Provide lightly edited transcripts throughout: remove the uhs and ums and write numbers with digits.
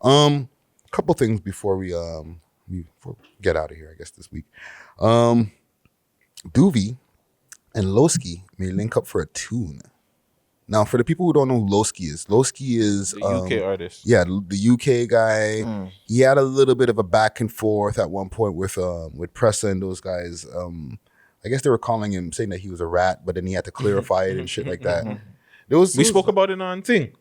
Couple things before we get out of here, I guess, this week. Duvy and Loski may link up for a tune. Now, for the people who don't know who Loski is the UK artist. Yeah, the UK guy. He had a little bit of a back and forth at one point with Pressa and those guys. I guess they were calling him, saying that he was a rat, but then he had to clarify it and shit like that. We spoke about it on thing.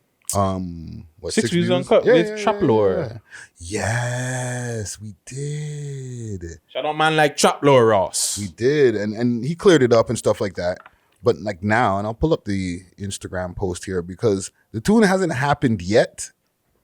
What, 6 Views Uncut with Trap Lore. Yes, we did. Shout out man like Trap Lore Ross. We did, and he cleared it up and stuff like that. But like now, and I'll pull up the Instagram post here because the tune hasn't happened yet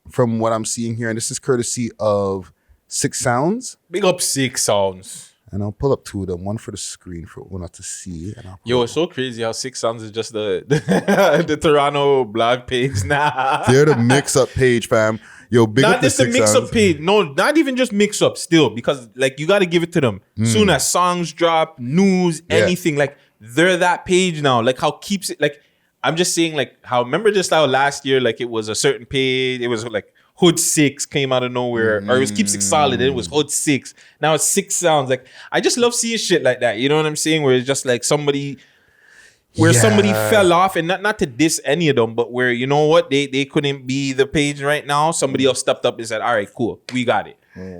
from what I'm seeing here. And this is courtesy of 6 Sounds. Big up 6 Sounds. And I'll pull up 2 of them, one for the screen for one to see. And Yo, it's so crazy how 6 Sounds is just the Toronto blog page now. They're the mix-up page, fam. Yo, big not up the just the 6 mix-up Sounds. page. No, not even just mix-up still. Because like you got to give it to them. Soon as songs drop, news, anything, like they're that page now. Like how keeps it, like I'm just saying like how, remember just how last year like it was a certain page, it was like Hood 6 came out of nowhere, or it was Keep 6 Solid, and it was Hood 6. Now it's 6 Sounds. Like I just love seeing shit like that. You know what I'm saying? Where it's just like somebody fell off, and not to diss any of them, but where you know what they couldn't be the page right now. Somebody else stepped up and said, "All right, cool, we got it."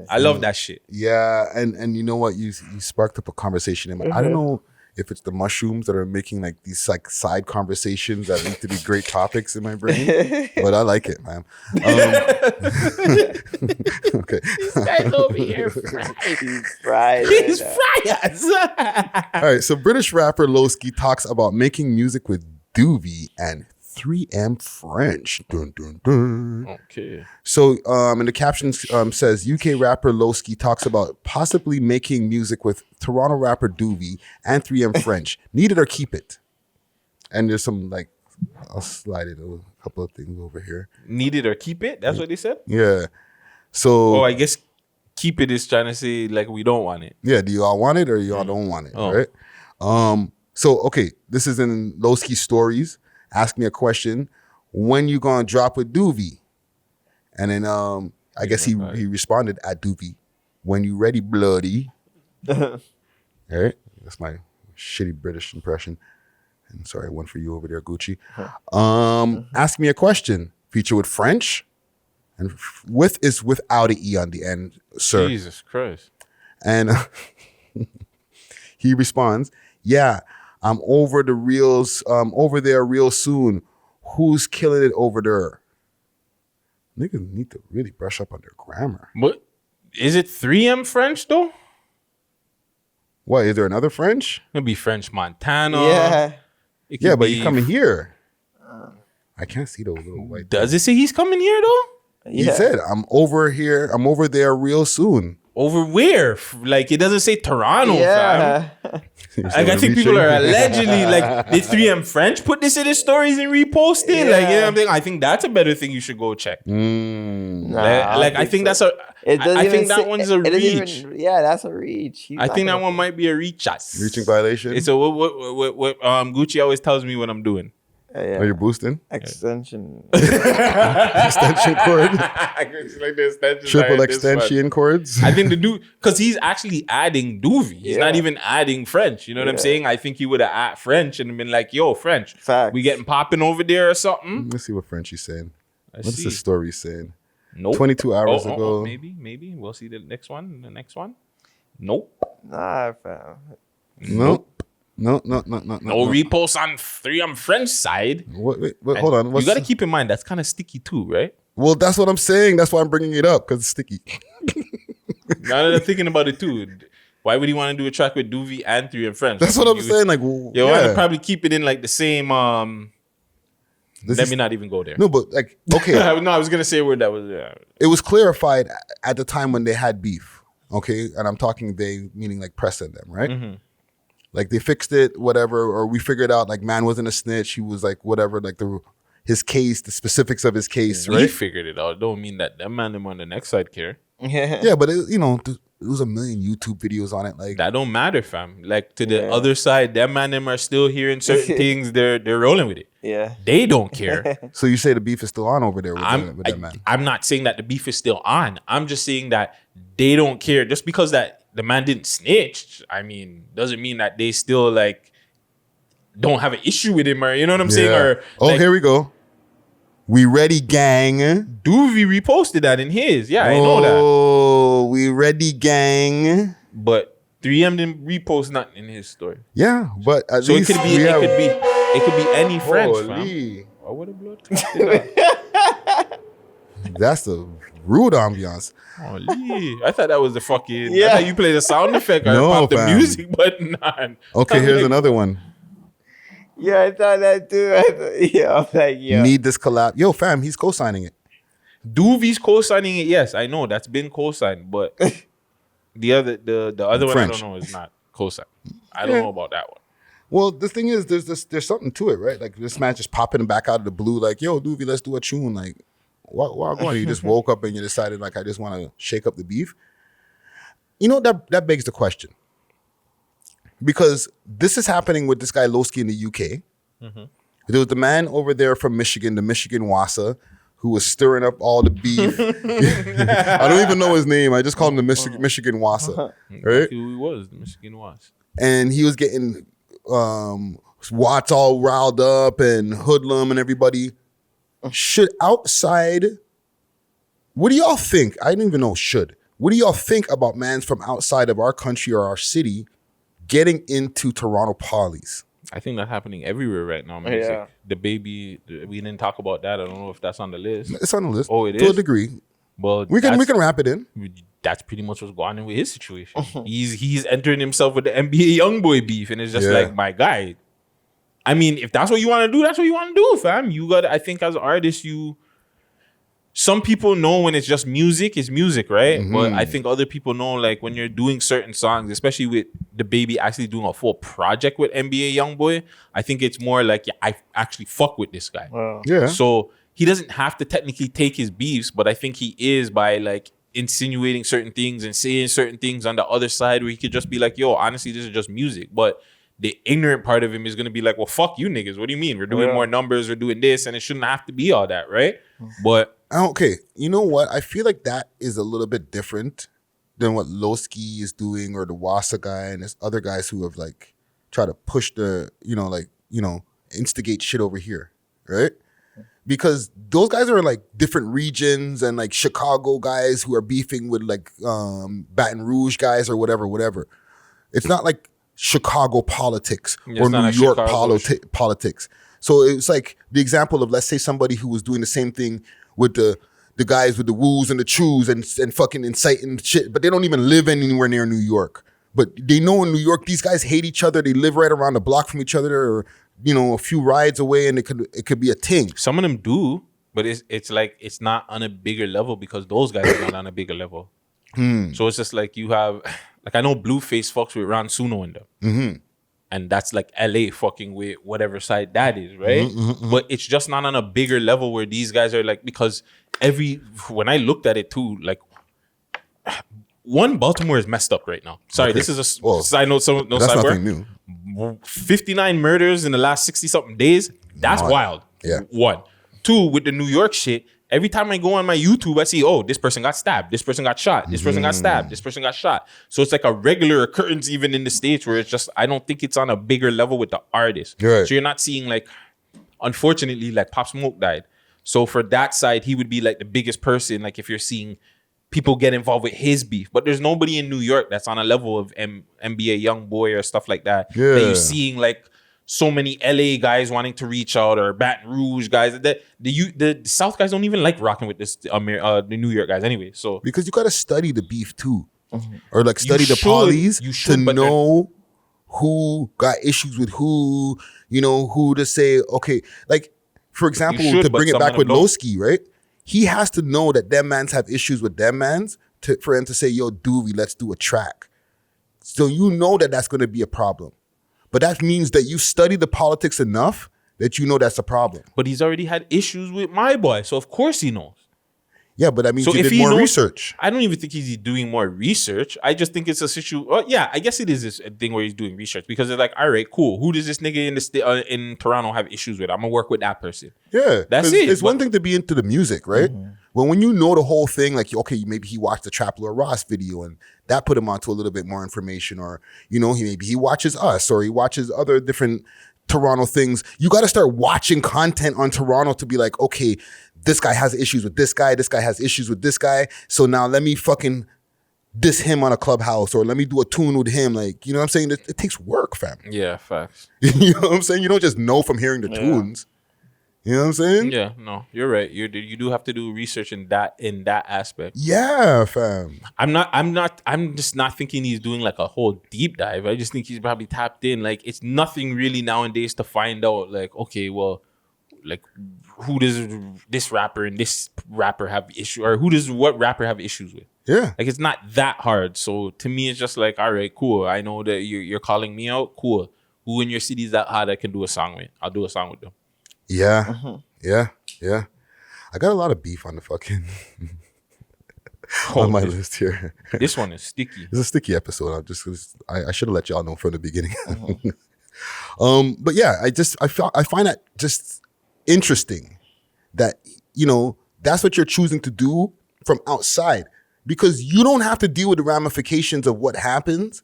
I love that shit. Yeah, and you know what? You sparked up a conversation in my. I don't know if it's the mushrooms that are making like these like side conversations that need to be great topics in my brain, but I like it, man. Okay. This guy's over here fried. He's fried. All right, so British rapper Loski talks about making music with Duvy and 3M French. Dun, dun, dun. Okay. So, and the caption says, UK rapper Loski talks about possibly making music with Toronto rapper Duvy and 3M French. Need it or keep it. And there's some like, I'll slide it a couple of things over here. Need it or keep it? That's what they said? Yeah. So. Oh, I guess keep it is trying to say like we don't want it. Yeah. Do y'all want it or y'all don't want it? Right? So, okay. This is in Loski stories. Ask me a question. When you gonna drop with Duvy? And then I guess he responded at Duvy. When you ready, bloody. All right. That's my shitty British impression. And sorry, one for you over there, Guttzy. Ask me a question. Feature with French. And with is without an E on the end, sir. Jesus Christ. And he responds, yeah, I'm over the reels, over there real soon. Who's killing it over there? Niggas need to really brush up on their grammar. But is it 3M French though? What, is there another French? It'll be French Montana. Yeah. Yeah, but he's coming here. I can't see those little white. Does it say he's coming here though? He said, I'm over here. I'm over there real soon. Over where? Like, it doesn't say Toronto, Yeah. fam. Like, I think people are allegedly, like, did 3M French put this in his stories and repost it? Yeah. Like, you know what I'm saying? I think that's a better thing you should go check. I think that's a... I think that one's a reach. That's a reach. I think that one might be a reach. Reaching violation? It's a what Gucci always tells me what I'm doing. Are you boosting? Extension. Extension cord? Like the extensions Triple are this extension cords? I think the dude, because he's actually adding Duvy. He's not even adding French. You know what I'm saying? I think he would have added French and been like, yo, French. Facts. We getting popping over there or something? Let's see what French he's saying. What's the story saying? Nope. 22 hours ago. Maybe. We'll see the next one. Nope. Nah, fam. Nope. No. No repost on 3M French side. Wait, hold on. You got to keep in mind, that's kind of sticky too, right? Well, that's what I'm saying. That's why I'm bringing it up, because it's sticky. Now that I'm thinking about it too, why would he want to do a track with Duvy and 3M French? That's what I'm saying. Like, well, you want to probably keep it in like the same... Let me not even go there. No, but like, okay. No, I was going to say where that was. Yeah. It was clarified at the time when they had beef, okay? And I'm talking they, meaning like Press and them, right? Mm-hmm. Like they fixed it, whatever, or we figured out like man wasn't a snitch. He was like whatever, like his case, the specifics of his case, right? We figured it out. Don't mean that man them on the next side care. Yeah, but it, there was a million YouTube videos on it. Like that don't matter, fam. Like to the other side, that man them are still hearing certain things. They're rolling with it. Yeah. They don't care. So you say the beef is still on over there with that man? I'm not saying that the beef is still on. I'm just saying that they don't care. Just because that the man didn't snitch, I mean, doesn't mean that they still like don't have an issue with him, or you know what I'm saying? Or here we go. We ready, gang. Duvy reposted that in his. Yeah, I know that. Oh, we ready, gang. But 3M didn't repost nothing in his story. Yeah, but at So least it could be any friends, fam. Oh, what a blood. That's the rude ambiance. Holy. I thought that was the fucking. Yeah. I thought you played a sound effect or pop the fam. music button on. Okay, here's another one. Yeah, I thought that too. I'm like, yeah. Need this collab. Yo, fam, he's co-signing it. Duvy's co-signing it. Yes, I know that's been co-signed, but the other one French. I don't know is not co-signed. I don't know about that one. Well, the thing is, there's something to it, right? Like this man just popping back out of the blue, like, yo, Duvy, let's do a tune. Like, why going? You just woke up and you decided, like, I just want to shake up the beef. You know, that begs the question. Because this is happening with this guy Loski in the UK. Mm-hmm. There was the man over there from Michigan, the Michigan Wassa, who was stirring up all the beef. I don't even know his name. I just call him the Michigan Wassa. Right? Who he was, the Michigan was. And he was getting Watts all riled up and hoodlum and everybody. Should outside, what do y'all think? I don't even know should. What do y'all think about mans from outside of our country or our city getting into Toronto Pollies? I think that's happening everywhere right now, man. Yeah. Like the baby, we didn't talk about that. I don't know if that's on the list. It's on the list. Oh, it to is? a degree. Well, We can wrap it in. That's pretty much what's going on with his situation. He's entering himself with the NBA YoungBoy beef, and it's just like, my guy. I mean, if that's what you want to do, that's what you want to do, fam. You got. I think as artists, some people know when it's just music, it's music, right? Mm-hmm. But I think other people know, like, when you're doing certain songs, especially with the baby actually doing a full project with NBA YoungBoy, I think it's more like, yeah, I actually fuck with this guy. Wow. Yeah. So he doesn't have to technically take his beefs, but I think he is by, like, insinuating certain things and saying certain things on the other side where he could just be like, yo, honestly, this is just music. But the ignorant part of him is going to be like, well, fuck you niggas. What do you mean? We're doing more numbers. We're doing this. And it shouldn't have to be all that, right? But Okay, you know what? I feel like that is a little bit different than what Loski is doing or the Wassa guy and there's other guys who have like try to push the, instigate shit over here, right? Because those guys are in like different regions and like Chicago guys who are beefing with like Baton Rouge guys or whatever. It's not like Chicago politics or New York politics. So it's like the example of, let's say, somebody who was doing the same thing with the guys with the woos and the chews and fucking inciting shit, but they don't even live anywhere near New York. But they know in New York, these guys hate each other. They live right around the block from each other or, a few rides away, and it could be a thing. some of them do, but it's like it's not on a bigger level because those guys are not on a bigger level. So it's just like you have, like, I know Blueface fucks with Ron Suno in them. Mm-hmm. And that's like LA fucking with whatever side that is, right? But it's just not on a bigger level where these guys are like, because when I looked at it too, like, Baltimore is messed up right now. Sorry, this is a side note, no that's sidebar. nothing new. 59 murders in the last 60-something days. That's wild. Yeah. 1. 2, with the New York shit, every time I go on my YouTube, I see, oh, this person got stabbed. This person got shot. This person got stabbed. This person got shot. So it's like a regular occurrence even in the States where it's just, I don't think it's on a bigger level with the artist. Right. So you're not seeing, like, unfortunately, like Pop Smoke died. So for that side, he would be like the biggest person, like if you're seeing people get involved with his beef. But there's nobody in New York that's on a level of NBA YoungBoy or stuff like that. Yeah. That you're seeing, like, so many LA guys wanting to reach out or Baton Rouge guys. The South guys don't even like rocking with the New York guys anyway. So Because you got to study the beef too. Or like study the should, Pollies you should, to but know who got issues with who, who to say, okay. Like, for example, should, to but bring it some back of with them don't. Loski, right? He has to know that them mans have issues with them mans for him to say, yo, Duvy, let's do a track. So you know that that's going to be a problem. But that means that you study the politics enough that you know that's a problem. But he's already had issues with my boy, so of course he knows. Yeah, but I mean, So he if did he more knows- research. I don't even think he's doing more research. I just think it's a situation. Well, yeah, I guess it is this thing where he's doing research because it's like, all right, cool. Who does this nigga in Toronto have issues with? I'm gonna work with that person. Yeah, That's 'cause it. It's one But- thing to be into the music, right? When you know the whole thing, like, okay, maybe he watched the Trap Lord Ross video and that put him onto a little bit more information, or he watches us, or he watches other different Toronto things. You got to start watching content on Toronto to be like, okay, this guy has issues with this guy has issues with this guy, so now let me fucking diss him on a clubhouse, or let me do a tune with him. Like, you know what I'm saying? It takes work, fam. Yeah, facts. You know what I'm saying? You don't just know from hearing the tunes. You know what I'm saying? Yeah, no, you're right. You do have to do research in that aspect. Yeah, fam. I'm just not thinking he's doing like a whole deep dive. I just think he's probably tapped in. Like, it's nothing really nowadays to find out, like, okay, well, like, who does this rapper and this rapper have issue, or who does what rapper have issues with? Yeah. Like, it's not that hard. So to me, it's just like, all right, cool. I know that you're calling me out. Cool. Who in your city is that hard I can do a song with? I'll do a song with them. Yeah. Yeah. I got a lot of beef on the fucking on my list here. This one is sticky. It's a sticky episode. I should have let y'all know from the beginning. But yeah, I find that just interesting that, that's what you're choosing to do from outside, because you don't have to deal with the ramifications of what happens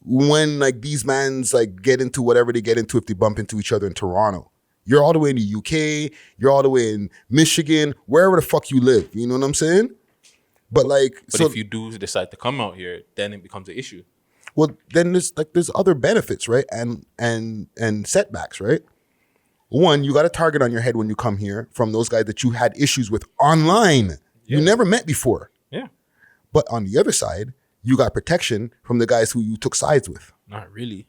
when like these mans like get into whatever they get into if they bump into each other in Toronto. You're all the way in the UK, you're all the way in Michigan, wherever the fuck you live. You know what I'm saying? But if you do decide to come out here, then it becomes an issue. Well, then there's other benefits, right? And setbacks, right? One, you got a target on your head when you come here from those guys that you had issues with online. Yeah. You never met before. Yeah. But on the other side, you got protection from the guys who you took sides with. Not really.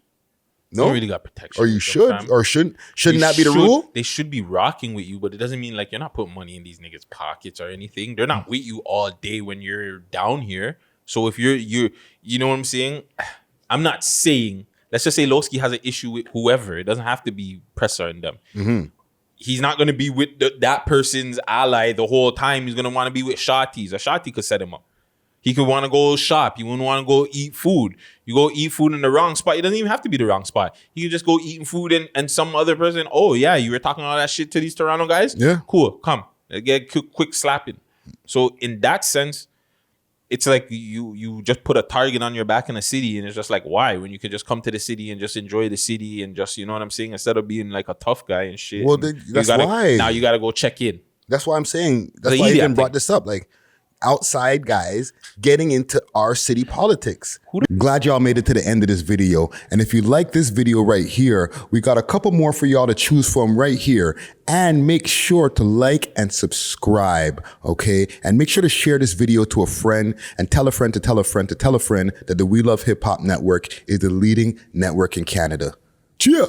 No? You don't really got protection. Or you with them, should, fam. or shouldn't that be the should- rule? They should be rocking with you, but it doesn't mean like you're not putting money in these niggas' pockets or anything. They're not with you all day when you're down here. So if you're you know what I'm saying? I'm not saying, let's just say Loski has an issue with whoever. It doesn't have to be Presser and them. Mm-hmm. He's not going to be with that person's ally the whole time. He's going to want to be with Shotties. A Shotty could set him up. He could want to go shop. He wouldn't want to go eat food. You go eat food in the wrong spot. It doesn't even have to be the wrong spot. You can just go eating food and some other person, oh, yeah, you were talking all that shit to these Toronto guys? Yeah. Cool, come. Get quick slapping. So in that sense, it's like you just put a target on your back in a city, and it's just like, why? When you could just come to the city and just enjoy the city and just, you know what I'm saying? Instead of being like a tough guy and shit. Well, and that's why. Now you got to go check in. That's why I'm saying, that's The why I idiot even brought thing. this up. Like, outside guys getting into our city politics. Glad y'all made it to the end of this video. And if you like this video right here, we got a couple more for y'all to choose from right here. And make sure to like and subscribe, okay? And make sure to share this video to a friend and tell a friend to tell a friend to tell a friend that the We Love Hip Hop Network is the leading network in Canada. Cheer!